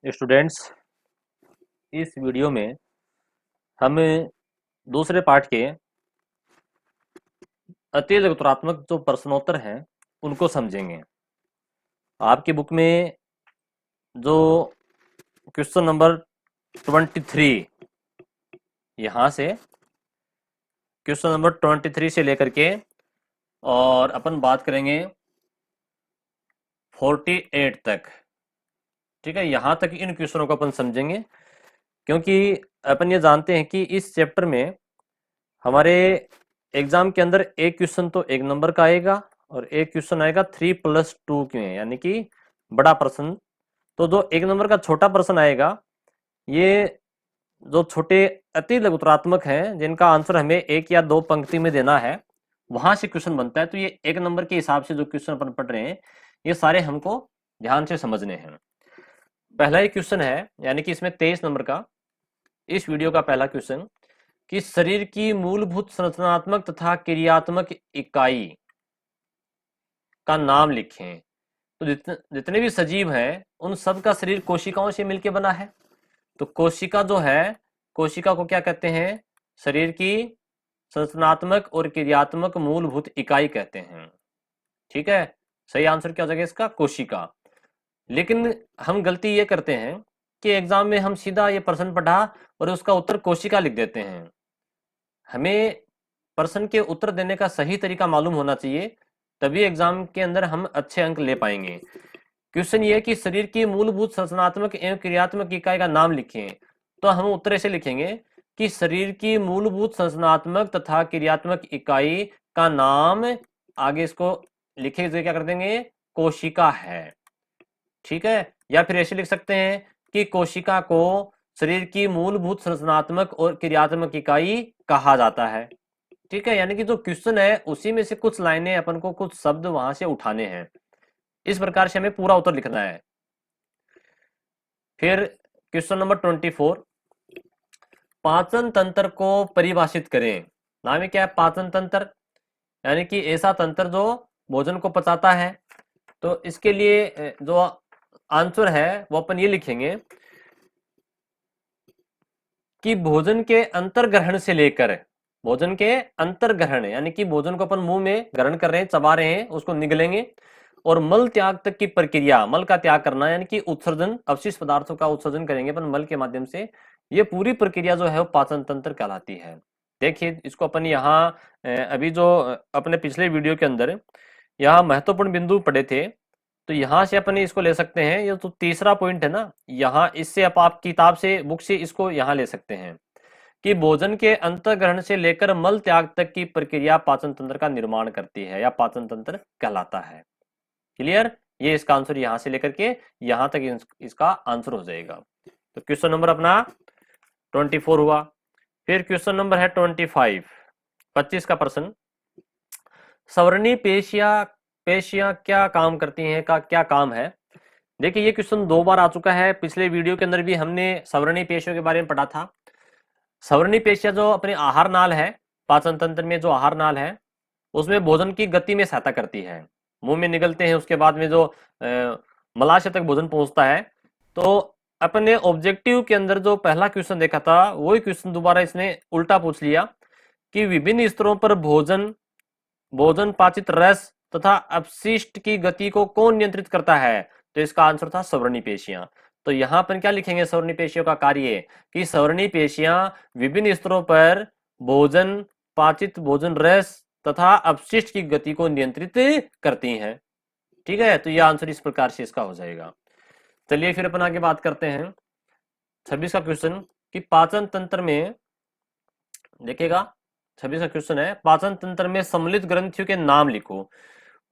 Students, इस video में हम दूसरे पार्ट के अति चतुरात्मक जो प्रश्नोत्तर हैं उनको समझेंगे। आपकी बुक में जो क्वेश्चन नंबर 23 यहाँ से क्वेश्चन नंबर 23 से लेकर के और अपन बात करेंगे 48 तक। ठीक है, यहाँ तक इन क्वेश्चनों को अपन समझेंगे, क्योंकि अपन ये जानते हैं कि इस चैप्टर में हमारे एग्जाम के अंदर एक क्वेश्चन तो 1 नंबर का आएगा और एक क्वेश्चन आएगा 3+2 में, यानी कि बड़ा प्रश्न। तो जो 1 नंबर का छोटा प्रश्न आएगा, ये जो छोटे अति लघुतरात्मक हैं जिनका आंसर हमें 1 या 2 पंक्ति में देना है, वहां से क्वेश्चन बनता है। तो ये 1 नंबर के हिसाब से जो क्वेश्चन अपन पढ़ रहे हैं, ये सारे हमको ध्यान से समझने हैं। पहला ही क्वेश्चन है, यानी कि इसमें 23 नंबर का इस वीडियो का पहला क्वेश्चन कि शरीर की मूलभूत संरचनात्मक तथा क्रियात्मक इकाई का नाम लिखें। तो जितने भी सजीव हैं उन सब का शरीर कोशिकाओं से मिलकर बना है। तो कोशिका जो है, कोशिका को क्या कहते हैं? शरीर की संरचनात्मक और क्रियात्मक मूलभूत इकाई कहते हैं। ठीक है, सही आंसर क्या हो जाएगा इसका? कोशिका। लेकिन हम गलती ये करते हैं कि एग्जाम में हम सीधा ये प्रश्न पढ़ा और उसका उत्तर कोशिका लिख देते हैं। हमें प्रश्न के उत्तर देने का सही तरीका मालूम होना चाहिए, तभी एग्जाम के अंदर हम अच्छे अंक ले पाएंगे। क्वेश्चन ये है कि शरीर की मूलभूत संरचनात्मक एवं क्रियात्मक इकाई का नाम लिखें। तो हम उत्तर ऐसे लिखेंगे कि शरीर की मूलभूत संरचनात्मक तथा क्रियात्मक इकाई का नाम, आगे इसको लिखे क्या कर देंगे? कोशिका है। ठीक है, या फिर ऐसे लिख सकते हैं कि कोशिका को शरीर की मूलभूत संरचनात्मक और क्रियात्मक इकाई कहा जाता है। ठीक है, यानी कि जो क्वेश्चन है उसी में से कुछ लाइनें अपन को, कुछ शब्द वहां से उठाने हैं। इस प्रकार से हमें पूरा उत्तर लिखना है। फिर क्वेश्चन नंबर 24, पाचन तंत्र को परिभाषित करें। नाम है क्या है? पाचन तंत्र, यानी कि ऐसा तंत्र जो भोजन को पचाता है। तो इसके लिए जो आंसर है वो अपन ये लिखेंगे कि भोजन के अंतर्ग्रहण से लेकर, भोजन के अंतर्ग्रहण यानी कि भोजन को अपन मुंह में ग्रहण कर रहे हैं, चबा रहे हैं, उसको निगलेंगे, और मल त्याग तक की प्रक्रिया, मल का त्याग करना यानी कि उत्सर्जन, अवशिष्ट पदार्थों का उत्सर्जन करेंगे अपन मल के माध्यम से। ये पूरी प्रक्रिया जो है वो पाचन तंत्र कहलाती है। देखिए, इसको अपन यहाँ अभी जो अपने पिछले वीडियो के अंदर यहाँ महत्वपूर्ण बिंदु पढ़े थे, तो यहाँ से अपन इसको ले सकते हैं। ये तो तीसरा पॉइंट है ना, यहाँ इससे आप किताब से, बुक से इसको यहाँ ले सकते हैं कि भोजन के अंतर्ग्रहण से लेकर मल त्याग तक की प्रक्रिया पाचन तंत्र का निर्माण करती है या पाचन तंत्र कहलाता है। क्लियर? ये इसका आंसर यहाँ से लेकर के यहाँ तक इसका आंसर हो जाएगा। तो क्वेश्चन नंबर अपना 24 हुआ। फिर क्वेश्चन नंबर है 25 का प्रश्न, सवर्णी पेशियां क्या काम करती हैं, का क्या काम है? देखिए, ये क्वेश्चन 2 बार आ चुका है। पिछले वीडियो के अंदर भी हमने सवर्णी पेशियों के बारे में पढ़ा था। सवर्णी पेशियां जो अपने आहार नाल है, पाचन तंत्र में जो आहार नाल है, उसमें भोजन की गति में सहायता करती है। मुंह में निगलते हैं, उसके बाद में जो मलाशय तक भोजन पहुंचता है। तो अपने ऑब्जेक्टिव के अंदर जो पहला क्वेश्चन देखा था, वही क्वेश्चन दोबारा इसने उल्टा पूछ लिया कि विभिन्न स्तरों पर भोजन पाचित रस तथा अपशिष्ट की गति को कौन नियंत्रित करता है? तो इसका आंसर था सवर्णी पेशियां। तो यहां पर क्या लिखेंगे? सवर्णी पेशियों का कार्य कि सवर्णी पेशियां विभिन्न स्तरों पर भोजन पाचित भोजन रस तथा अपशिष्ट की गति को नियंत्रित करती हैं। ठीक है, तो यह आंसर इस प्रकार से इसका हो जाएगा। चलिए फिर अपन आगे बात करते हैं 26 का क्वेश्चन कि पाचन तंत्र में, देखिएगा 26 का क्वेश्चन है, पाचन तंत्र में सम्मिलित ग्रंथियों के नाम लिखो।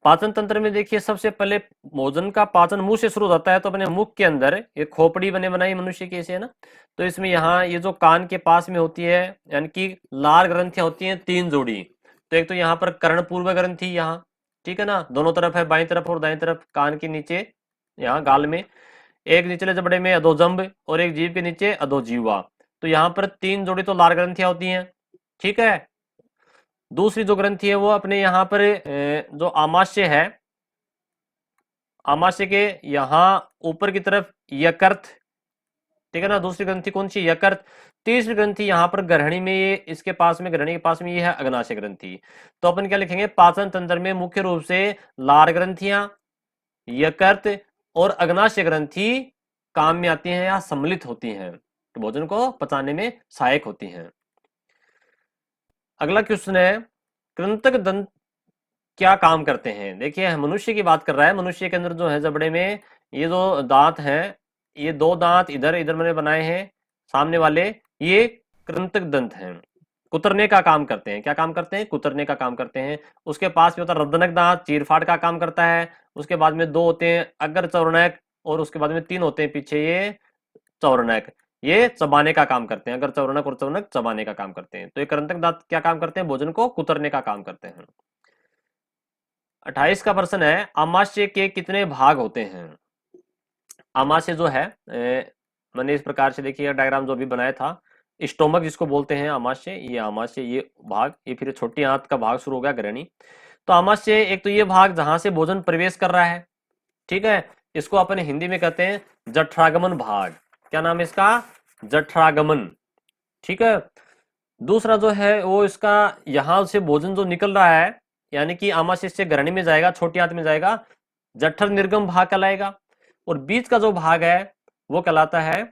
पाचन तंत्र में देखिए, सबसे पहले भोजन का पाचन मुंह से शुरू होता है। तो अपने मुख के अंदर एक खोपड़ी बने बनाई मनुष्य की, ऐसे है ना। तो इसमें यहाँ ये जो कान के पास में होती है, यानी कि लार ग्रंथियां होती हैं 3 जोड़ी। तो एक तो यहाँ पर कर्णपूर्व ग्रंथि, यहाँ ठीक है ना, दोनों तरफ है, बाईं तरफ और दाईं तरफ, कान के नीचे यहाँ गाल में। एक निचले जबड़े में अधोजंब और एक जीभ के नीचे अधोजीवा। तो यहाँ पर 3 जोड़ी तो लार ग्रंथियां होती हैं। ठीक है, दूसरी जो ग्रंथि है वो अपने यहाँ पर जो आमाशय है, आमाशय के यहाँ ऊपर की तरफ यकृत ठीक है ना। दूसरी ग्रंथि कौन सी, यकृत। तीसरी ग्रंथि यहाँ पर ग्रहणी में, ये इसके पास में, ग्रहणी के पास में ये है अग्नाशय ग्रंथि। तो अपन क्या लिखेंगे, पाचन तंत्र में मुख्य रूप से लार ग्रंथियां, यकृत और अग्नाशय ग्रंथि काम में आती हैं या सम्मिलित होती हैं, तो भोजन को पचाने में सहायक होती हैं। अगला क्वेश्चन है, कृंतक दंत क्या काम करते हैं। देखिए मनुष्य की बात कर रहा है, मनुष्य के अंदर जो है जबड़े में ये जो दांत हैं, ये दो दांत इधर इधर मैंने बनाए हैं सामने वाले, ये कृंतक दंत हैं, कुतरने का काम करते हैं। क्या काम करते हैं, कुतरने का काम करते हैं। उसके पास में होता है रद्दनक दांत, चीरफाड़ का काम करता है। उसके बाद में दो होते हैं अग्र चौर्णक, और उसके बाद में तीन होते हैं पीछे ये चौर्णक, ये चबाने का काम करते हैं। अगर चौर्णक और चौर्णक चबाने का काम करते हैं। तो ये कृंतक दांत क्या काम करते हैं, भोजन को कुतरने का काम करते हैं। 28 का प्रश्न है, आमाशय के कितने भाग होते हैं। आमाशय जो है मैंने इस प्रकार से देखिए डायग्राम जो भी बनाया था, स्टोमक जिसको बोलते हैं आमाशय, ये आमाशय, ये भाग, ये फिर छोटी आंत का भाग शुरू हो गया ग्रहणी। तो आमाशय एक तो ये भाग जहां से भोजन प्रवेश कर रहा है, ठीक है, इसको अपन हिंदी में कहते हैं जठरागमन भाग। क्या नाम है इसका, जठरागमन। ठीक है। दूसरा जो है वो इसका, यहां से भोजन जो निकल रहा है, यानी कि आमाशय से ग्रहणी में जाएगा, छोटी आंत में जाएगा, जठर निर्गम भाग कहलाएगा। और बीच का जो भाग है वो कहलाता है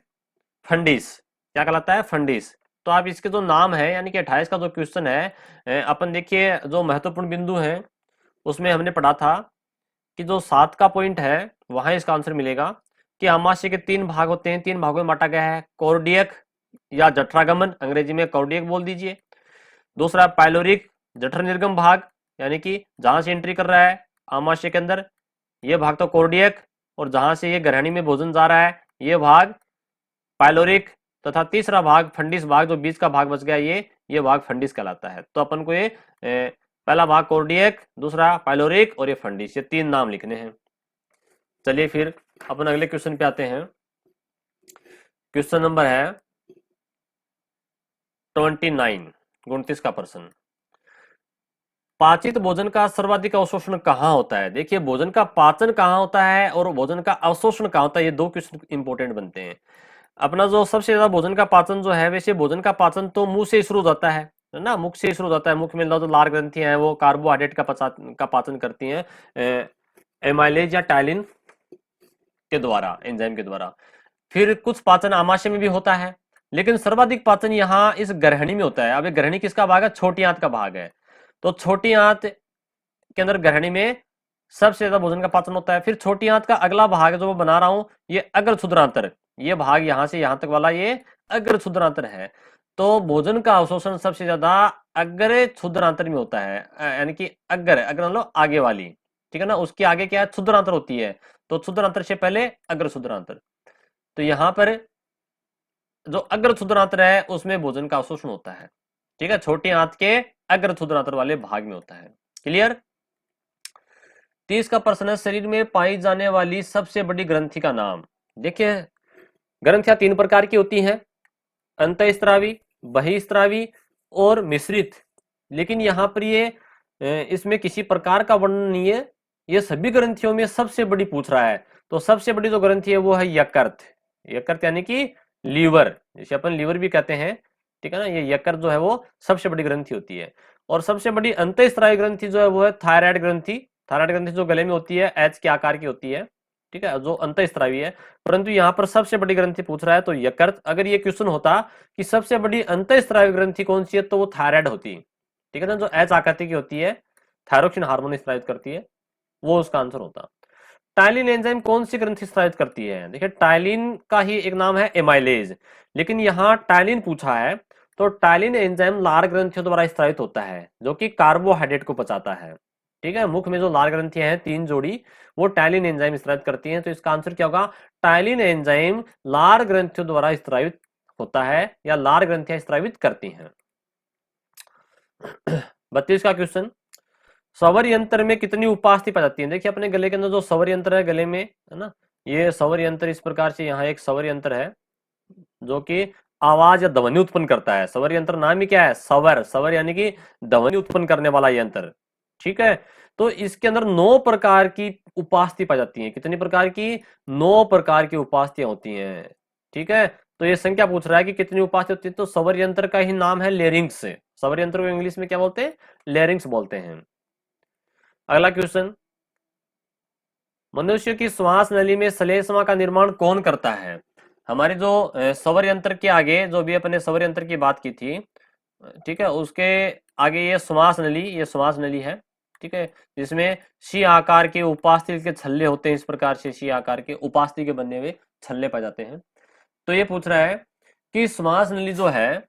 फंडिस। क्या कहलाता है, फंडिस। तो आप इसके जो नाम है, यानी कि 28 का जो क्वेश्चन है, अपन देखिए जो महत्वपूर्ण बिंदु है उसमें हमने पढ़ा था कि जो 7 का पॉइंट है वहां इसका आंसर मिलेगा कि आमाशय के 3 भाग होते हैं, 3 भागों में बांटा गया है, कॉर्डियक या जठरागमन, अंग्रेजी में कॉर्डियक बोल दीजिए। दूसरा पाइलोरिक, जठर निर्गम भाग, यानी कि जहां से एंट्री कर रहा है आमाशय के अंदर, ये भाग तो कॉर्डियक, और जहां से ये ग्रहणी में भोजन जा रहा है ये भाग पाइलोरिक, तथा तीसरा भाग फंडिस भाग, जो बीच का भाग बच गया ये भाग फंडिस कहलाता है। तो अपन को ये पहला भाग कॉर्डियक, दूसरा पाइलोरिक और ये फंडिस, ये 3 नाम लिखने हैं। चलिए फिर अपन अगले क्वेश्चन पे आते हैं। क्वेश्चन नंबर है 29, 29 का प्रश्न, पाचित भोजन का सर्वाधिक अवशोषण कहाँ होता है। देखिए भोजन का पाचन कहाँ होता है और भोजन का अवशोषण कहाँ होता है, ये 2 क्वेश्चन इंपॉर्टेंट बनते हैं। अपना जो सबसे ज्यादा भोजन का पाचन जो है, वैसे भोजन का पाचन तो मुंह से शुरू हो जाता है ना, मुख से शुरू हो जाता है। मुख में जो लार ग्रंथियां हैं वो कार्बोहाइड्रेट का पाचन करती हैं एमाइलेज या टाइलिन के द्वारा, एंजाइम के द्वारा। फिर कुछ पाचन आमाशय में भी होता है, लेकिन सर्वाधिक पाचन यहाँ इस ग्रहणी में होता है। अब ग्रहणी किसका भाग है, छोटी आंत का भाग है। तो छोटी आंत के अंदर ग्रहणी में सबसे ज्यादा भोजन का पाचन होता है। फिर छोटी आंत का अगला भाग जो मैं बना रहा हूं, ये अग्र क्षुद्रांतर, ये भाग यहां से यहां तक वाला ये अग्र क्षुद्रांतर है। तो भोजन का अवशोषण सबसे ज्यादा अग्र क्षुद्रांतर में होता है, यानी कि अग्र, अग्र मतलब आगे वाली, ठीक है ना, उसके आगे क्या है, क्षुद्रांतर होती है। तो क्षुद्रांतर से पहले अग्र क्षुद्रांतर। तो यहां पर जो अग्र क्षुद्रांतर है उसमें भोजन का अवशोषण होता है, ठीक है, छोटी आंत के अग्र क्षुद्रांतर वाले भाग में होता है। क्लियर। 30 का प्रश्न है, शरीर में पाई जाने वाली सबसे बड़ी ग्रंथि का नाम। देखिए ग्रंथियां 3 प्रकार की होती हैं, अंतःस्रावी, बहिस्रावी और मिश्रित। लेकिन यहाँ पर ये इसमें किसी प्रकार का वर्णन नहीं है, ये सभी ग्रंथियों में सबसे बड़ी पूछ रहा है। तो सबसे बड़ी जो ग्रंथि है वो है यकृत। यकृत यानी कि लीवर, जिसे अपन लीवर भी कहते हैं, ठीक है ना, ये यकृत जो है वो सबसे बड़ी ग्रंथि होती है। और सबसे बड़ी अंतःस्रावी ग्रंथि जो है वो है थायराइड ग्रंथि। थायराइड ग्रंथि जो गले में होती है, एच के आकार की होती है, ठीक है, जो अंतःस्रावी है। परंतु यहाँ पर सबसे बड़ी ग्रंथि पूछ रहा है तो यकृत। अगर ये क्वेश्चन होता कि सबसे बड़ी अंतःस्रावी ग्रंथि कौन सी है, तो वो थायराइड होती, ठीक है ना, जो एच आकृति की होती है, थायरोक्सिन हार्मोन स्रावित करती है, वो उसका आंसर होता। टाइलिन एंजाइम कौन सी ग्रंथि स्रावित करती है। देखिए टाइलिन का ही एक नाम है एमाइलेज, लेकिन यहाँ टाइलिन पूछा है, तो टाइलिन एंजाइम लार ग्रंथियों द्वारा स्रावित होता है, जो कि कार्बोहाइड्रेट को पचाता है, ठीक है। मुख में जो लार ग्रंथियां हैं 3 जोड़ी, वो टाइलिन एंजाइम स्रावित करती हैं। तो इसका आंसर क्या होगा, टाइलिन एंजाइम लार ग्रंथियों द्वारा स्रावित होता है या लार ग्रंथियां स्रावित करती हैं। 32 का क्वेश्चन, स्वर यंत्र में कितनी उपास्थि पाई जाती है। देखिए अपने गले के अंदर जो स्वर यंत्र है गले में, है ना, ये स्वर यंत्र इस प्रकार से, यहाँ एक स्वर यंत्र है जो कि आवाज या ध्वनि उत्पन्न करता है। स्वर यंत्र नाम ही क्या है, स्वर, स्वर यानी कि ध्वनि उत्पन्न करने वाला यंत्र, ठीक है। तो इसके अंदर 9 प्रकार की उपास्थि पाई जाती है। कितनी प्रकार की, 9 प्रकार की उपास्थियां होती हैं, ठीक है। तो ये संख्या पूछ रहा है कि कितनी उपास्थि होती है, तो स्वर यंत्र का ही नाम है लेरिंग्स। स्वर यंत्र को इंग्लिश में क्या बोलते हैं? लेरिंग्स बोलते हैं। अगला क्वेश्चन, मनुष्य की श्वास नली में श्लेष्मा का निर्माण कौन करता है? हमारे जो स्वर यंत्र के आगे जो भी अपने स्वर यंत्र की बात की थी, ठीक है, उसके आगे ये श्वास नली, ये श्वास नली है, ठीक है, जिसमें सी आकार के उपास्थि के छल्ले होते हैं। इस प्रकार से सी आकार के उपास्थि के बनने हुए छल्ले पाए जाते हैं। तो ये पूछ रहा है कि श्वास नली जो है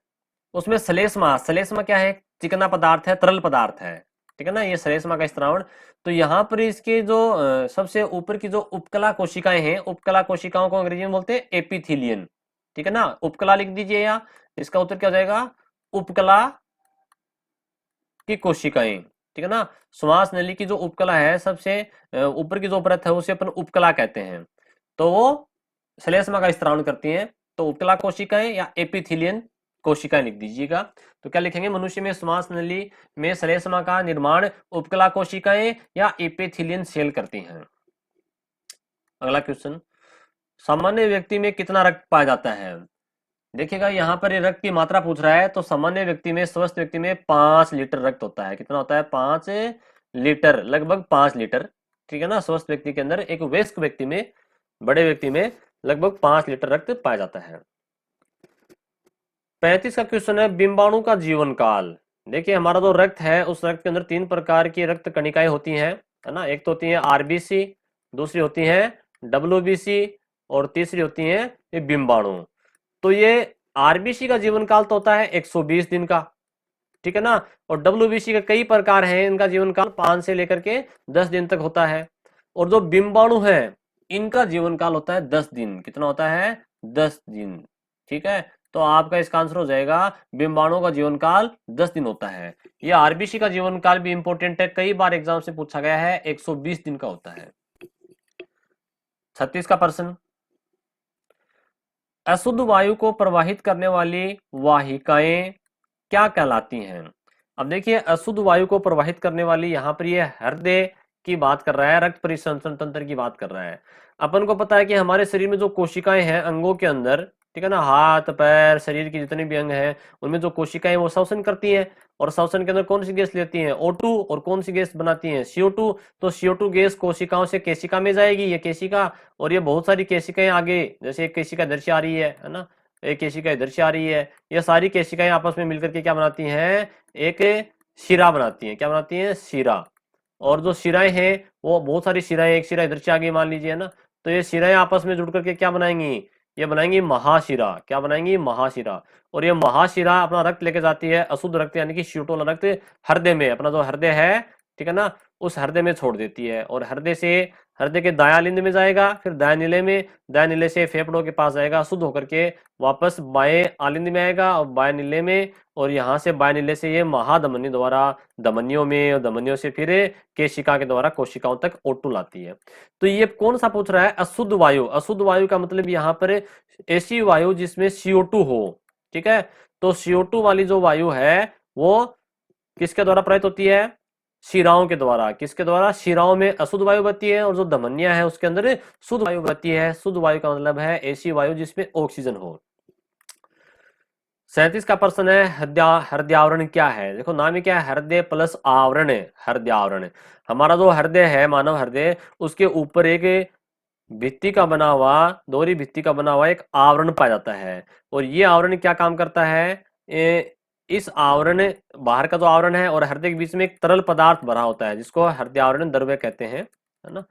उसमें श्लेष्मा, श्लेष्मा क्या है? चिकना पदार्थ है, तरल पदार्थ है, ठीक है ना, ये श्लेष्मा का स्त्रावण। तो यहाँ पर इसके जो सबसे ऊपर की जो उपकला कोशिकाएं हैं, उपकला कोशिकाओं को अंग्रेजी में बोलते हैं एपिथेलियन, ठीक है ना। उपकला लिख दीजिए, या इसका उत्तर क्या हो जाएगा? उपकला की कोशिकाएं, ठीक है ना। श्वास नली की जो उपकला है, सबसे ऊपर की जो परत है, उसे अपन उपकला कहते हैं। तो वो श्लेष्मा का स्त्रावण करती हैं। तो उपकला कोशिकाएं या एपिथेलियन कोशिकाएं लिख दीजिएगा। तो क्या लिखेंगे? मनुष्य में श्वास नली में श्लेष्मा का निर्माण उपकला कोशिकाएं या एपिथेलियन सेल करती हैं। अगला क्वेश्चन, सामान्य व्यक्ति में कितना रक्त पाया जाता है? देखिएगा यहाँ पर ये रक्त की मात्रा पूछ रहा है। तो सामान्य व्यक्ति में, स्वस्थ व्यक्ति में 5 लीटर रक्त होता है। कितना होता है? 5 लीटर, लगभग 5 लीटर, ठीक है ना। स्वस्थ व्यक्ति के अंदर, एक वयस्क व्यक्ति में, बड़े व्यक्ति में लगभग 5 लीटर रक्त पाया जाता है। 35 का क्वेश्चन है, बिंबाणु का जीवन काल। देखिए हमारा जो रक्त है, उस रक्त के अंदर 3 प्रकार की रक्त कणिकाएं होती हैं, है ना। एक तो होती है आरबीसी, दूसरी होती है डब्ल्यूबीसी, और तीसरी होती है ये बिंबाणु। तो ये आरबीसी का जीवन काल तो होता है 120 दिन का, ठीक है ना। और डब्ल्यूबीसी के कई प्रकार हैं, इनका जीवन काल 5 से लेकर के 10 दिन तक होता है। और जो बिंबाणु है, इनका जीवन काल होता है 10 दिन। कितना होता है? 10 दिन, ठीक है। तो आपका इसका आंसर हो जाएगा, बिंबाणु का जीवन काल 10 दिन होता है। यह आरबीसी का जीवन काल भी इंपॉर्टेंट है, कई बार एग्जाम से पूछा गया है, 120 दिन का होता है। 36 का प्रश्न, अशुद्ध वायु को प्रवाहित करने वाली वाहिकाएं क्या कहलाती हैं? अब देखिए, अशुद्ध वायु को प्रवाहित करने वाली, यहाँ पर ये हृदय की बात कर रहा है, रक्त परिसंचरण तंत्र की बात कर रहा है। अपन को पता है कि हमारे शरीर में जो कोशिकाएं हैं अंगों के अंदर, ठीक है ना, हाथ पैर शरीर के जितने भी अंग हैं, उनमें जो कोशिकाएं वो श्वसन करती हैं। और श्वसन के अंदर कौन सी गैस लेती हैं? O2। और कौन सी गैस बनाती हैं? CO2। तो CO2 गैस कोशिकाओं से केशिका में जाएगी, ये केशिका, और ये बहुत सारी केशिकाएं आगे, जैसे एक केशिका इधर से आ रही है ना, एक केशिका इधर से आ रही है, ये सारी केशिकाएं आपस में मिलकर के क्या बनाती हैं? एक शिरा बनाती हैं। क्या बनाती हैं? शिरा। और जो शिराएं हैं, वो बहुत सारी शिराएं, एक शिरा इधर से आगे मान लीजिए ना, तो ये शिराएं आपस में जुड़ करके क्या बनाएंगी? ये बनाएंगी महाशिरा। क्या बनाएंगी? महाशिरा। और ये महाशिरा अपना रक्त लेके जाती है, अशुद्ध रक्त यानी कि CO2 वाला रक्त, हृदय में, अपना जो हृदय है, ठीक है ना, उस हृदय में छोड़ देती है। और हृदय से, हृदय के दायां लिंद में जाएगा, फिर दायां नीले में, दायां नीले से फेफड़ों के पास जाएगा, शुद्ध होकर के वापस बाएं आलिंद में आएगा, और बाएं नीले में, और यहाँ से बाएं नीले से ये महाधमनी द्वारा धमनियों में, और धमनियों से फिर केशिका के द्वारा कोशिकाओं तक O2 लाती है। तो ये कौन सा पूछ रहा है? अशुद्ध वायु। अशुद्ध वायु का मतलब यहाँ पर ऐसी वायु जिसमें CO2 हो, ठीक है। तो CO2 वाली जो वायु है वो किसके द्वारा प्रवाहित होती है? शिराओं के द्वारा। किसके द्वारा? शिराओं में अशुद्ध वायु बहती है, और जो धमनियां है उसके अंदर शुद्ध वायु बहती है। शुद्ध वायु का मतलब है ऐसी वायु जिसमें ऑक्सीजन हो। 37 का प्रश्न है, हृदयावरण क्या है? देखो नाम ही क्या है? हृदय प्लस आवरण। हृदयावरण, हमारा जो हृदय है, मानव हृदय, उसके ऊपर एक भित्ति का बना हुआ, दोहरी भित्ति का बना हुआ एक आवरण पाया जाता है। और ये आवरण क्या काम करता है? इस आवरण, बाहर का जो आवरण है और हृदय के बीच में एक तरल पदार्थ भरा होता है, जिसको हृदयावरण द्रव्य कहते हैं, है ना।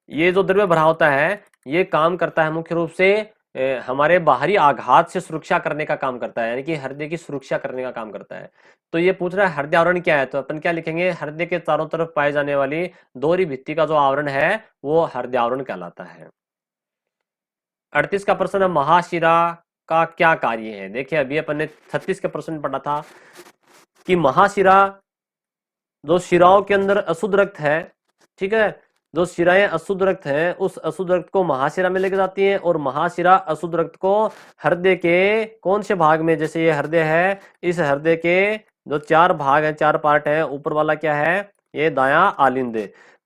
ये जो द्रव्य भरा होता है, ये काम करता है मुख्य रूप से हमारे बाहरी आघात से सुरक्षा करने का काम करता है, यानी कि हृदय की सुरक्षा करने का काम करता है। तो ये पूछ रहा है हृदय आवरण क्या है, तो अपन क्या लिखेंगे? हृदय के चारों तरफ पाए जाने वाली दोहरी भित्ति का जो आवरण है वो हृदय आवरण कहलाता है। 38 का प्रश्न है, महाशिरा का क्या कार्य है? देखिए अभी अपन ने 36 के प्रश्न पढ़ा था कि महाशिरा, जो शिराओं के अंदर अशुद्ध रक्त है, ठीक है, जो शिराएं अशुद्ध रक्त है, उस अशुद्ध रक्त को महाशिरा में लेकर जाती हैं, और महाशिरा अशुद्ध रक्त को हृदय के कौन से भाग में, जैसे ये हृदय है, इस हृदय के जो 4 भाग हैं, 4 पार्ट हैं, ऊपर वाला क्या है? ये दायां आलिंद।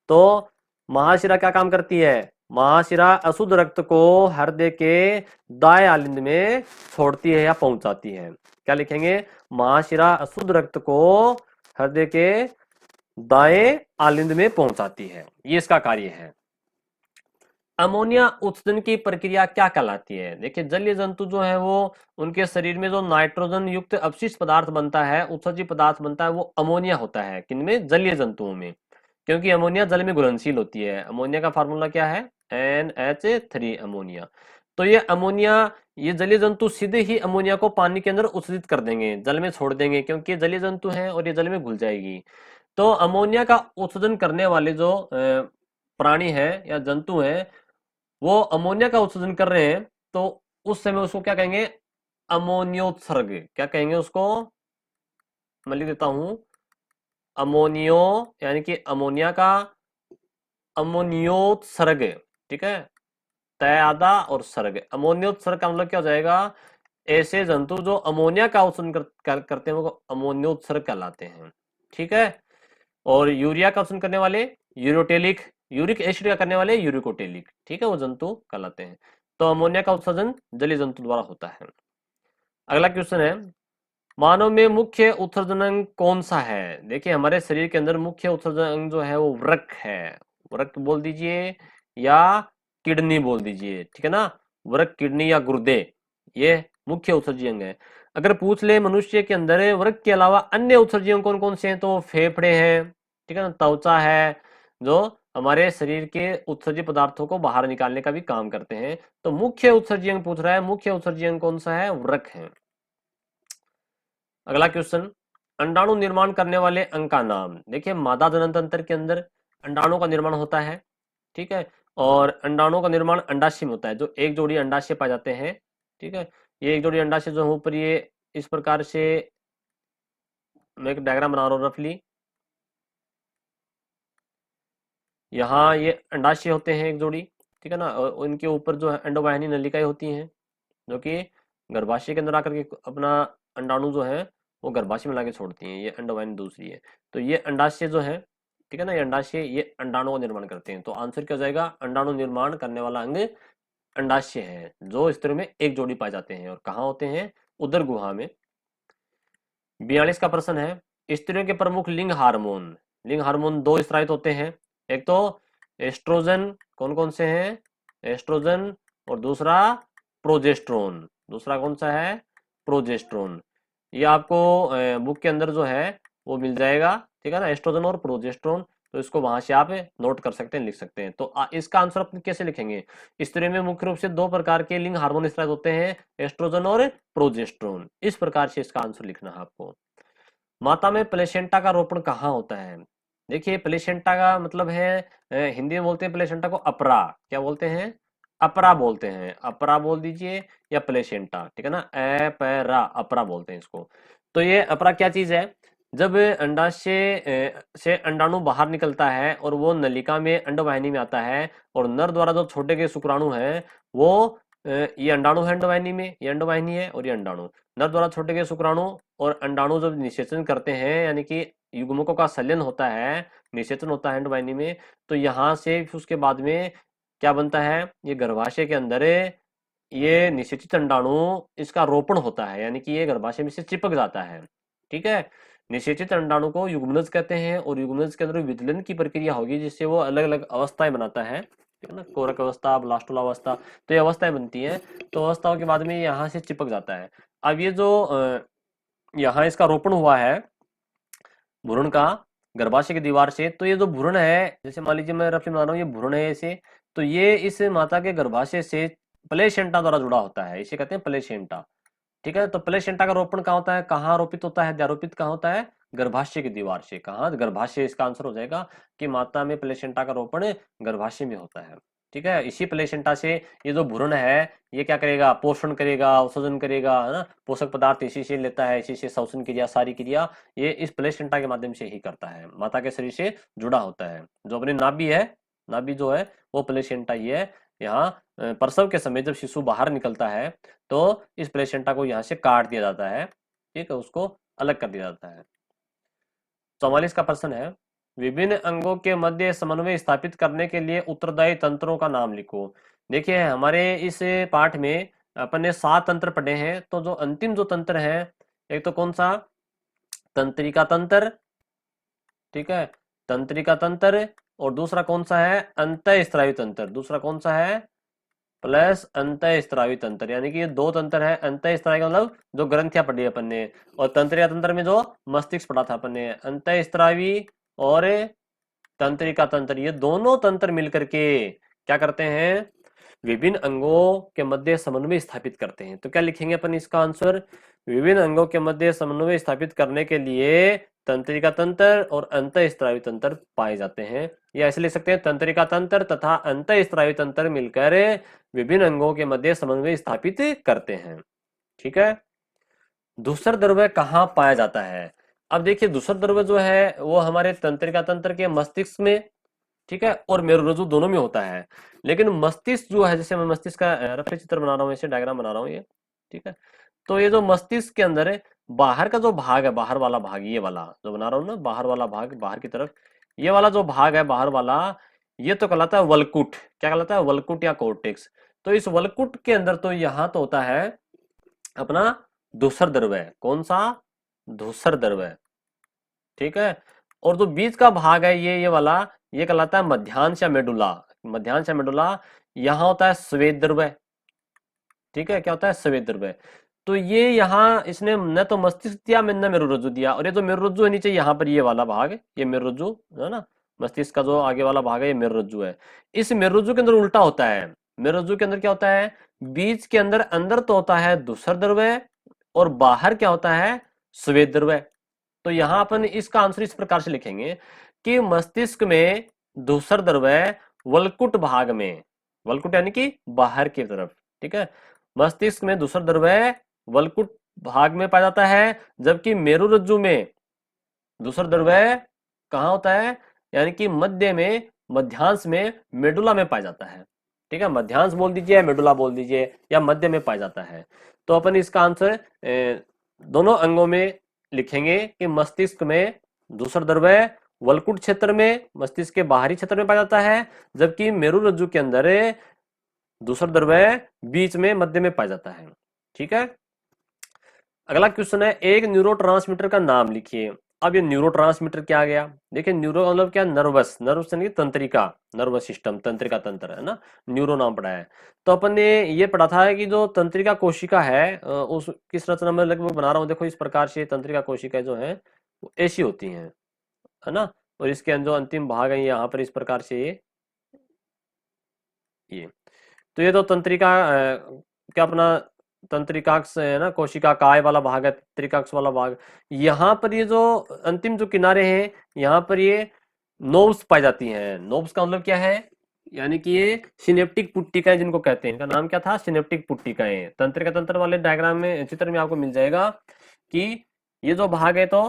तो महाशिरा क्या काम करती है? महाशिरा अशुद्ध रक्त को हृदय के दाएं आलिंद में छोड़ती है या पहुंचाती है। क्या लिखेंगे? महाशिरा अशुद्ध रक्त को हृदय के दाएं आलिंद में पहुंचाती है, ये इसका कार्य है। अमोनिया उत्सर्जन की प्रक्रिया क्या कहलाती है? देखिए, जलीय जंतु जो है वो उनके शरीर में जो नाइट्रोजन युक्त अपशिष्ट पदार्थ बनता है, उत्सर्जित पदार्थ बनता है, वो अमोनिया होता है। किनमें? जलीय जंतुओं में, क्योंकि अमोनिया जल में घुलनशील होती है। अमोनिया का फार्मूला क्या है? NH3 ammonia. तो ये अमोनिया, ये जलीय जंतु सीधे ही अमोनिया को पानी के अंदर उत्सर्जित कर देंगे, जल में छोड़ देंगे, क्योंकि ये जलीय जंतु है और ये जल में घुल जाएगी। तो अमोनिया का उत्सर्जन करने वाले जो प्राणी है या जंतु है, वो अमोनिया का उत्सर्जन कर रहे हैं, तो उस समय उसको क्या कहेंगे? अमोनियोत्सर्ग। क्या कहेंगे उसको? मैं लिख देता हूं, अमोनियो, यानी कि अमोनिया का अमोनियोत्सर्ग। ठीक है, तय आधा और सर्ग। अमोनियोत्सर्ग का मतलब क्या हो जाएगा? ऐसे जंतु जो अमोनिया का उत्सर्जन करते हैं वो अमोनियोत्सर्ग कहलाते हैं। ठीक है, और यूरिया का उत्सर्जन करने वाले यूरोटेलिक, यूरिक एसिड का करने वाले यूरिकोटेलिक। ठीक है, वो जंतु कहलाते हैं। तो अमोनिया का उत्सर्जन जलीय जंतु द्वारा होता है। अगला क्वेश्चन है, मानव में मुख्य उत्सर्जन अंग कौन सा है? देखिए, हमारे शरीर के अंदर मुख्य उत्सर्जन अंग जो है वो वृक्क है। वृक्क बोल दीजिए या किडनी बोल दीजिए, ठीक है ना? वृक्क, किडनी या गुर्दे, ये मुख्य उत्सर्जी अंग है। अगर पूछ ले मनुष्य के अंदर वृक्क के अलावा अन्य उत्सर्जी अंग कौन कौन से हैं, तो फेफड़े हैं, ठीक है ना, त्वचा है, जो हमारे शरीर के उत्सर्जी पदार्थों को बाहर निकालने का भी काम करते हैं। तो मुख्य उत्सर्जी अंग पूछ रहा है, मुख्य उत्सर्जी अंग कौन सा है? वृक्क है। अगला क्वेश्चन, अंडाणु निर्माण करने वाले अंग का नाम। देखिए, मादा जनन तंत्र के अंदर अंडाणु का निर्माण होता है, ठीक है, और अंडाणु का निर्माण अंडाशय में होता है, जो एक जोड़ी अंडाशय पाए जाते हैं। ठीक है, ये एक जोड़ी अंडाशय जो है ऊपर ये इस प्रकार से, मैं एक डायग्राम बना रहा हूँ रफली। यहाँ ये अंडाशय होते हैं एक जोड़ी, ठीक है ना, और इनके ऊपर जो है अंडोवाहिनी नलिकाएं होती हैं, जो कि गर्भाशय के अंदर आकर के अपना अंडाणु जो है वो गर्भाशय में लाके छोड़ती हैं। ये अंडोवाहिनी दूसरी है। तो ये अंडाशय जो है, ठीक है ना, ये अंडाशय, ये अंडाणु का निर्माण करते हैं। तो आंसर क्या हो जाएगा? अंडाणु निर्माण करने वाला अंग अंडाशय है, जो स्त्री में एक जोड़ी पाए जाते हैं। और कहाँ होते हैं? उदर गुहा में। 42 का प्रश्न है, स्त्रियों के प्रमुख लिंग हार्मोन। लिंग हार्मोन दो स्रावित होते हैं, एक तो एस्ट्रोजन, कौन कौन से हैं? एस्ट्रोजन, और दूसरा प्रोजेस्ट्रोन। दूसरा कौन सा है? प्रोजेस्ट्रोन। ये आपको बुक के अंदर जो है वो मिल जाएगा, ठीक है ना, एस्ट्रोजन और प्रोजेस्ट्रोन। तो इसको वहां से आप नोट कर सकते हैं, लिख सकते हैं। तो इसका आंसर अपन कैसे लिखेंगे? स्त्री में मुख्य रूप से दो प्रकार के लिंग हार्मोन स्रावित होते हैं, एस्ट्रोजन और प्रोजेस्ट्रोन। इस प्रकार से इसका आंसर लिखना है आपको। माता में प्लेसेंटा का रोपण कहाँ होता है? देखिए, प्लेसेंटा का मतलब है, हिंदी में बोलते हैं प्लेसेंटा को अपरा। क्या बोलते हैं? अपरा बोलते हैं। अपरा बोल दीजिए या प्लेसेंटा, ठीक है ना, अपरा, अपरा बोलते हैं इसको। तो ये अपरा क्या चीज है? जब अंडाशय से अंडाणु बाहर निकलता है और वो नलिका में अंडवाहिनी में आता है, और नर द्वारा जो छोटे के शुक्राणु है वो, ये अंडाणु है अंडवाहिनी में, ये अंडवाहिनी है और ये अंडाणु। नर द्वारा छोटे के शुक्राणु और अंडाणु जब निषेचन करते हैं, यानी कि युग्मकों का संलयन होता है, निषेचन होता है अंडवाहिनी में, तो यहाँ से फिर उसके बाद में क्या बनता है? ये गर्भाशय के अंदर ये निषेचित अंडाणु, इसका रोपण होता है, यानी कि ये गर्भाशय में से चिपक जाता है। ठीक है, निषेचित अंडाणु को युग्मनज कहते हैं, और युग्मनज के अंदर विदलन की प्रक्रिया होगी, जिससे वो अलग अलग अवस्थाएं बनाता है, ठीक है ना, कोरक अवस्था, ब्लास्टुला अवस्था। तो ये अवस्थाएं बनती है, तो अवस्थाओं के बाद में यहाँ से चिपक जाता है। अब ये जो यहाँ इसका रोपण हुआ है भ्रूण का गर्भाशय की दीवार से, तो ये जो भ्रूण है, जैसे मान लीजिए मैं रफली बना रहा हूँ, ये भ्रूण है ऐसे, तो ये इस माता के गर्भाशय से प्लेसेंटा द्वारा जुड़ा होता है, इसे कहते हैं प्लेसेंटा। ठीक है, तो प्लेसेंटा का रोपण कहाँ होता है, कहाँ रोपित होता है, अध्यारोपित कहाँ होता है? गर्भाशय की दीवार से। कहाँ? गर्भाशय। इसका आंसर हो जाएगा कि माता में प्लेसेंटा का रोपण गर्भाशय में होता है। ठीक है, इसी प्लेसेंटा से ये जो भ्रूण है ये क्या करेगा? पोषण करेगा, अवशोषण करेगा, है ना, पोषक पदार्थ इसी से लेता है, इसी से श्वसन क्रिया, सारी क्रिया ये इस प्लेसेंटा के माध्यम से ही करता है, माता के शरीर से जुड़ा होता है। जो अपनी नाभि है, नाभि जो है वो प्लेसेंटा ही है। यहाँ प्रसव के समय जब शिशु बाहर निकलता है, तो इस प्लेसेंटा को यहाँ से काट दिया जाता है, ठीक है, उसको अलग कर दिया जाता है। 44 का प्रश्न है, विभिन्न अंगों के मध्य समन्वय स्थापित करने के लिए उत्तरदायी तंत्रों का नाम लिखो। देखिए हमारे इस पाठ में अपन ने 7 तंत्र पढ़े हैं, तो जो अंतिम जो तंत्र है, एक तो कौन सा, तंत्रिका तंत्र, ठीक है, तंत्रिका तंत्र, और दूसरा कौन सा है, अंतःस्रावी तंत्र, दूसरा कौन सा है, प्लस अंतःस्रावी तंत्र, यानी कि ये 2 तंत्र है। अंतःस्रावी का मतलब जो ग्रंथियां पढ़ी अपन ने, और तंत्रिका तंत्र में जो मस्तिष्क पढ़ा था अपन ने। अंतःस्रावी और तंत्रिका तंत्र, ये दोनों तंत्र मिलकर के क्या करते हैं, विभिन्न अंगों के मध्य समन्वय स्थापित करते हैं। तो क्या लिखेंगे अपन इसका आंसर, विभिन्न अंगों के मध्य समन्वय स्थापित करने के लिए तंत्रिका तंत्र और अंतःस्रावी तंत्र पाए जाते हैं। या ऐसे लिख सकते हैं, तंत्रिका तंत्र तथा अंतःस्रावी तंत्र मिलकर विभिन्न अंगों के मध्य समन्वय स्थापित करते हैं। ठीक है। दूसर द्रव्य कहाँ पाया जाता है? अब देखिए दूसर द्रव्य जो है वो हमारे तंत्रिका तंत्र के मस्तिष्क में, ठीक है, और मेरुरज्जु दोनों में होता है। लेकिन मस्तिष्क जो है, जैसे मैं मस्तिष्क का रफ चित्र बना रहा हूँ, ऐसे डायग्राम बना रहा हूँ ये, ठीक है, तो ये जो मस्तिष्क के अंदर है, बाहर का जो भाग है, बाहर वाला भाग, ये वाला जो बना रहा हूँ ना, बाहर वाला भाग, बाहर की तरफ, ये वाला जो भाग है बाहर वाला, ये तो कहलाता है वलकुट। क्या कहलाता है? वलकुट या कोर्टेक्स। तो इस वलकुट के अंदर तो यहाँ तो होता है अपना धूसर द्रव्य। कौन सा? धूसर द्रव्य, ठीक है। और जो बीच का भाग है ये वाला, ये कहलाता है मध्यांश या मेडुला। मध्यांश या मेडुला, यहाँ होता है श्वेत द्रव्य, ठीक है। क्या होता है? श्वेत द्रव्य। तो ये यहाँ इसने न तो मस्तिष्क दिया, न मेरुरज्जु दिया, और ये जो मेरुरज्जु है नीचे, यहाँ पर ये वाला भाग, ये मेरुरज्जु है ना, मस्तिष्क का जो आगे वाला भाग है ये मेरुरज्जु है। इस मेरुरज्जु के अंदर उल्टा होता है। मेरुरज्जु के अंदर क्या होता है? बीज के अंदर अंदर तो होता है धूसर द्रव्य, और बाहर क्या होता है? श्वेत द्रव्य। तो यहां अपन इसका आंसर इस प्रकार से लिखेंगे कि मस्तिष्क में धूसर द्रव्य वलकुट भाग में, वलकुट यानी कि बाहर की तरफ, ठीक है, मस्तिष्क में धूसर द्रव्य वलकुट भाग में पाया जाता है, जबकि मेरुरज्जु में धूसर द्रव्य कहाँ होता है? यानी कि मध्य में, मध्यांश में, मेडुला में पाया जाता है, ठीक है। मध्यांश बोल दीजिए, मेडुला बोल दीजिए, या मध्य में पाया जाता है। तो अपन इसका आंसर दोनों अंगों में लिखेंगे कि मस्तिष्क में धूसर द्रव्य वलकुट क्षेत्र में, मस्तिष्क के बाहरी क्षेत्र में पाया जाता है, जबकि मेरुरज्जु के अंदर धूसर द्रव्य बीच में, मध्य में पाया जाता है, ठीक है। अगला क्वेश्चन है, एक न्यूरोट्रांसमीटर का नाम लिखिए। अब ये न्यूरोट्रांसमीटर क्या आ गया? देखिए न्यूरो मतलब क्या? नर्वस, नर्वस यानी तंत्रिका, नर्वस सिस्टम, तंत्रिका तंत्र है ना, न्यूरो नाम पढ़ा है। तो अपन ने ये पढ़ा था कि जो तंत्रिका कोशिका है, उस किस रचना में लगभग बना रहा हूँ, देखो इस प्रकार से तंत्रिका कोशिका जो है वो ऐसी होती है ना, और इसके जो अंतिम भाग है यहाँ पर इस प्रकार से ये तो ये तो तंत्रिका क्या अपना तंत्रिकाक्ष है ना, कोशिका काय वाला भाग है, तंत्रिकाक्ष वाला भाग। यहाँ पर ये जो अंतिम जो किनारे हैं, यहाँ पर ये नोब्स पाई जाती हैं। नोब्स का मतलब क्या है? यानी कि ये सिनेप्टिक पुट्टिकाएं जिनको कहते हैं, इनका नाम क्या था? सिनेप्टिक पुट्टिकाएं। तंत्रिका तंत्र वाले डायग्राम में, चित्र में आपको मिल जाएगा कि ये जो भाग है तो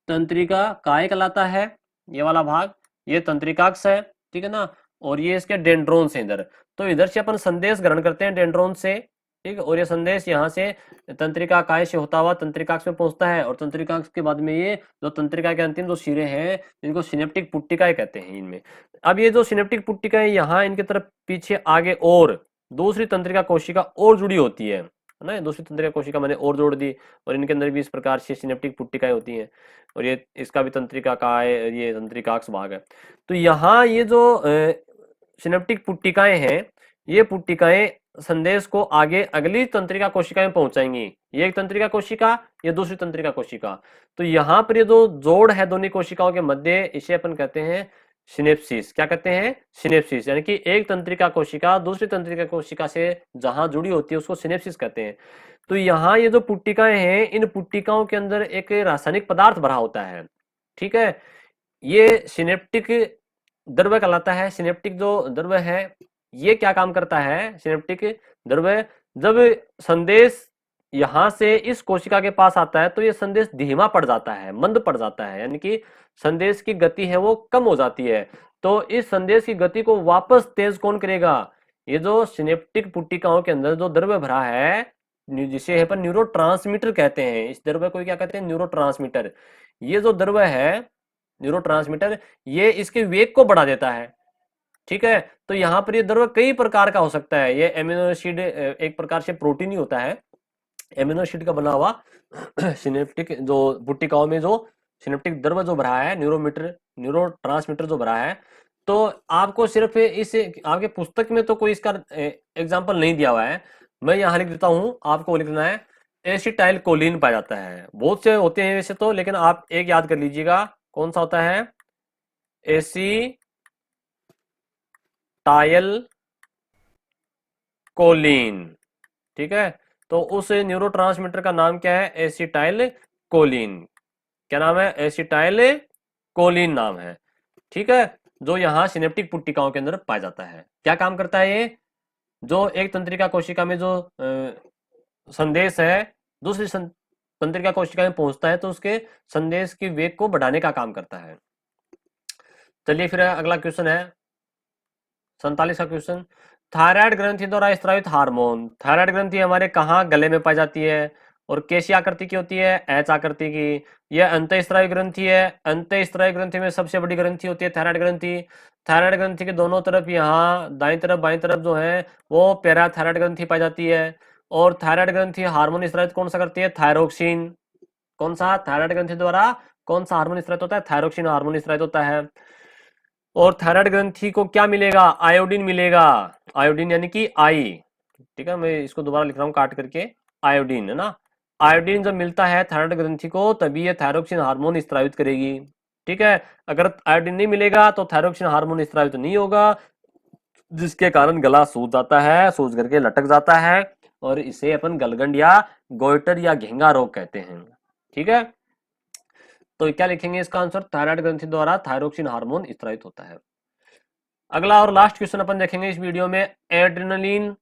तंत्रिका काय कहलाता है, ये वाला भाग, ये तंत्रिकाक्ष है, ठीक है ना, और ये इसके डेंड्रोन्स हैं इधर। तो इधर से अपन संदेश ग्रहण करते हैं डेंड्रोन से, ठीक है, और ये संदेश यहाँ से तंत्रिका काय से होता हुआ तंत्रिकाक्ष में पहुंचता है, और तंत्रिकाक्ष के बाद में ये जो तंत्रिका के अंतिम जो सिरे हैं, इनको सिनेप्टिक पुट्टिकाएं कहते हैं इनमें। अब ये जो सिनेप्टिक पुट्टिकाएं यहाँ इनके तरफ पीछे आगे और दूसरी तंत्रिका कोशिका और जुड़ी होती है ना, दूसरी तंत्रिका कोशिका मैंने और जोड़ दी, और इनके अंदर भी इस प्रकार से सिनेप्टिक पुट्टिकाएं होती हैं, और ये इसका भी तंत्रिका काय, ये तंत्रिकाक्ष भाग है। तो यहाँ ये जो सिनेप्टिक पुट्टिकाएं हैं, ये पुट्टिकाएं संदेश को आगे अगली तंत्रिका कोशिका में पहुंचाएंगी। ये एक तंत्रिका कोशिका, ये दूसरी तंत्रिका कोशिका। तो यहाँ पर ये जो जोड़ है दोनों कोशिकाओं के मध्य, इसे अपन कहते हैं सिनेप्सिस। क्या कहते हैं? सिनेप्सिस। यानी कि एक तंत्रिका कोशिका दूसरी तंत्रिका कोशिका से जहां जुड़ी होती है उसको सिनेप्सिस कहते हैं। तो यहाँ ये जो पुट्टिकाएं हैं, इन पुट्टिकाओं के अंदर एक रासायनिक पदार्थ भरा होता है, ठीक है। ये सिनेप्टिक द्रव्य कहलाता है। सिनेप्टिक जो द्रव्य है ये क्या काम करता है? सिनेप्टिक द्रव्य जब संदेश यहां से इस कोशिका के पास आता है तो ये संदेश धीमा पड़ जाता है, मंद पड़ जाता है, यानी कि संदेश की गति है वो कम हो जाती है। तो इस संदेश की गति को वापस तेज कौन करेगा? ये जो सिनेप्टिक पुट्टिकाओं के अंदर जो द्रव्य भरा है, जिसे अपन न्यूरोट्रांसमीटर कहते हैं, इस द्रव्य को क्या कहते हैं? न्यूरोट्रांसमीटर। ये जो द्रव्य है न्यूरोट्रांसमीटर, ये इसके वेग को बढ़ा देता है। ठीक है, तो यहाँ पर ये द्रव कई प्रकार का हो सकता है। ये एमिनो एसिड एक प्रकार से प्रोटीन ही होता है, एमिनो एसिड का बना हुआ सिनेप्टिक जो पुट्टिकाओं में जो सिनेप्टिक द्रव जो भरा है, न्यूरोट्रांसमीटर जो भरा है। तो आपको सिर्फ इस आपके पुस्तक में तो कोई इसका एग्जाम्पल नहीं दिया हुआ है, मैं यहाँ लिख देता हूँ, आपको लिखना है एसिटाइल कोलिन पाया जाता है। बहुत से होते हैं वैसे तो, लेकिन आप एक याद कर लीजिएगा, कौन सा होता है, एसिटाइल कोलिन। ठीक है, तो उस न्यूरोट्रांसमीटर का नाम क्या है, एसिटाइल कोलिन। क्या नाम है, एसिटाइल कोलिन नाम है। ठीक है, जो यहाँ सिनेप्टिक पुट्टिकाओं के अंदर पाया जाता है। क्या काम करता है ये, जो एक तंत्रिका कोशिका में जो संदेश है दूसरी तंत्रिका कोशिका में पहुंचता है, तो उसके संदेश की वेग को बढ़ाने का काम करता है। चलिए फिर अगला क्वेश्चन है 47 का क्वेश्चन, थायराइड ग्रंथि द्वारा स्रावित हार्मोन। थायराइड ग्रंथि हमारे कहाँ, गले में पाई जाती है और कैसी आकृति की होती है, एच आकृति की। यह अंतःस्रावी ग्रंथि है। अंतःस्रावी ग्रंथि में सबसे बड़ी ग्रंथि होती है थायराइड ग्रंथि। थायराइड ग्रंथि के दोनों तरफ, यहाँ दाईं तरफ बाईं तरफ जो है वो पैराथायराइड ग्रंथि पाई जाती है। और थायराइड ग्रंथि हार्मोन स्रावित कौन सा करती है, थायरोक्सिन। कौन सा, थायराइड ग्रंथि द्वारा कौन सा हार्मोन स्रावित होता है, थायरोक्सिन हार्मोन स्रावित होता है। और थायराइड ग्रंथि को क्या मिलेगा, आयोडीन मिलेगा। आयोडीन यानी कि आई। ठीक है, मैं इसको दोबारा लिख रहा हूं काट करके, आयोडीन है ना। आयोडीन जब मिलता है थायराइड ग्रंथि को, तभी ये थायरोक्सिन हार्मोन स्रावित करेगी। ठीक है, अगर आयोडीन नहीं मिलेगा तो थायरोक्सिन हार्मोन स्रावित नहीं होगा, जिसके कारण गला सूज जाता है, सूज करके लटक जाता है, और इसे अपन गलगंड या गोइटर या घेंगा रोग कहते हैं। ठीक है, तो क्या लिखेंगे इसका आंसर, थायराइड ग्रंथि द्वारा थायरोक्सिन हार्मोन स्रावित होता है। अगला और लास्ट क्वेश्चन अपन देखेंगे इस वीडियो में, एड्रेनलिन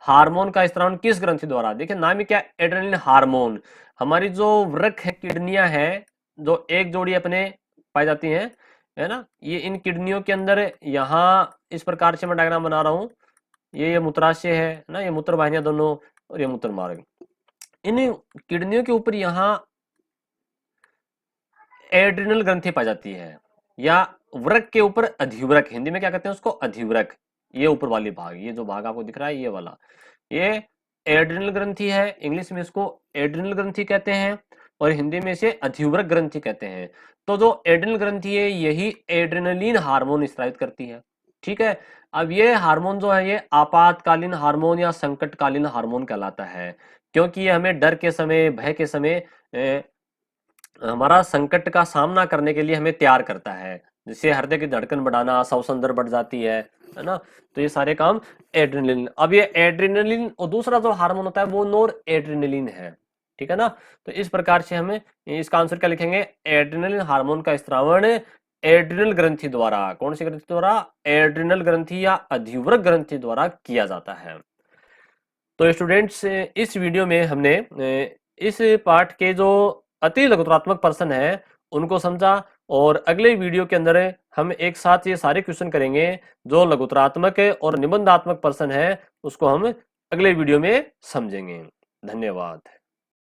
हार्मोन का स्रावन किस ग्रंथि द्वारा। देखिए नाम ही क्या, एड्रेनलिन हार्मोन। हमारी जो वृक्क है, किडनियां हैं, जो एक जोड़ी अपने पाई जाती हैं, है ना, ये इन किडनियों के अंदर, यहाँ इस प्रकार से मैं डायग्राम बना रहा हूं, ये मूत्राशय है ना, ये मूत्र वाहिनियां दोनों, और ये मूत्र मार्ग। इन किडनियों के ऊपर यहाँ एड्रिनल ग्रंथि पाई जाती है, या वृक्क के ऊपर अधिवृक, हिंदी में क्या कहते हैं उसको, अधिवृक। ये ऊपर वाली भाग, ये जो भाग आपको दिख रहा है ये वाला, ये एड्रिनल ग्रंथि है। इंग्लिश में इसको एड्रिनल ग्रंथि कहते हैं और हिंदी में इसे अधिवृक ग्रंथि कहते हैं। तो जो एड्रिनल ग्रंथि है, यही एड्रेनलिन हार्मोन स्रावित करती है। ठीक है, अब ये हार्मोन जो है, ये आपातकालीन हार्मोन या संकटकालीन हार्मोन कहलाता है, क्योंकि ये हमें डर के समय, भय के समय हमारा संकट का सामना करने के लिए हमें तैयार करता है। जिससे हृदय की धड़कन बढ़ाना, श्वसन दर बढ़ जाती है ना। तो ये सारे काम एड्रेनलिन। अब ये एड्रेनलिन और दूसरा जो हार्मोन होता है वो नोर एड्रेनलिन है। ठीक है ना, तो इस प्रकार से हमें इसका आंसर क्या लिखेंगे, एड्रेनलिन हार्मोन का स्रावण एड्रिनल ग्रंथि द्वारा, कौन सी ग्रंथि द्वारा, एड्रिनल ग्रंथि या अधिवृक ग्रंथि द्वारा किया जाता है। तो स्टूडेंट्स, इस वीडियो में हमने इस पाठ के जो अति लघुत्तरात्मक प्रश्न है उनको समझा, और अगले वीडियो के अंदर हम एक साथ ये सारे क्वेश्चन करेंगे जो लघुत्तरात्मक और निबंधात्मक प्रश्न है, उसको हम अगले वीडियो में समझेंगे। धन्यवाद।